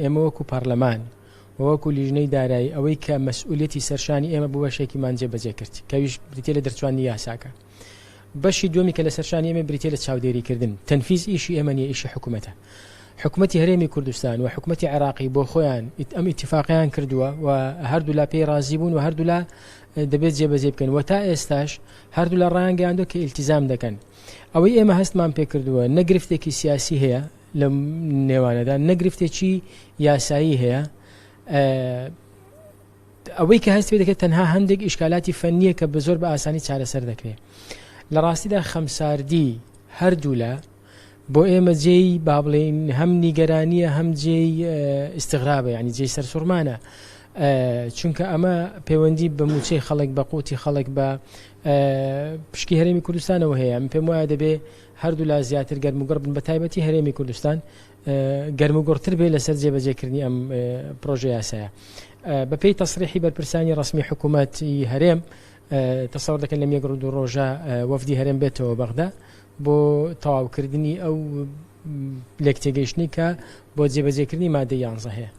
ئێمە وەکو پارلەمان وەکو لیژنەی دارایی ئەوەی کە مەسئولیەتی سەرشانی ئێمە بوو بەشێکیمان جێبەجێ کرد کەویش بریتێ لە دەرچوانی یاساکە. بەشی دومی کە لە سەرشانی ئێمە بریتێ لە چاودێریکردن. تەنفیز ئیشی ئێمە نیە، ئیشی حکوومەتە. حکوومەتی هەرێمی کوردستان و حکوومەتی عێراقی بۆ خۆیان ئەم ئیتیفاقیان کردووە و هەردوو لا پێی رازی بوون و هەردوو لا دەبێت جێبەجێ بکەن و تا ئێستاش هەردوو لە ڕایانگەیاندوە کە ئیلتیزام دەکەن. ئەوەی ئێمە هەستمان پێ کردووە نەگرفتێکی سیاسی هەیە لە نێوانەدا، نەگرفتێکی یاسایی هەیە. ئەوەی کە هەست پێ دەکەێت تەنها هەندێک ئیشکالاتی فەنیە کە بە زۆر بە ئاسانی چارەسەر دەکرێت. لە ڕاستیدا خەمساردی هەردوو لە بۆ ئێمە جێی با بڵێن هەم نیگەرانیە هەم جێی ئیستیغرابە، یعنی جێی سەرسوڕمانە، چونکە ئەمە پەیوەندی بە موچەی خەڵک بە قوتی خەڵک بە پشکی هەرێمی کوردستانەوە هەیە. من پێم وایە دەبێ هەردوو لا زیاتر گەرموگەڕ بن، بە تایبەتی هەرێمی کوردستان گەرموگۆڕتر بێ لەسەر جێبەجێکردنی ئەم پرۆژە یاسایە. بەپێی تەسریحی بەرپرسانی ڕسمی حکوومەتی هەرێم تەسەوڕ دەکەن لەم یەک ڕۆژ ڕۆژە وەفدی هەرێم بێتەوە بەغدا بۆ تەواوکردنی ئەو لێکتێگەیشتنی کە بۆ جێبەجێکردنی مادەی 11 هەیە.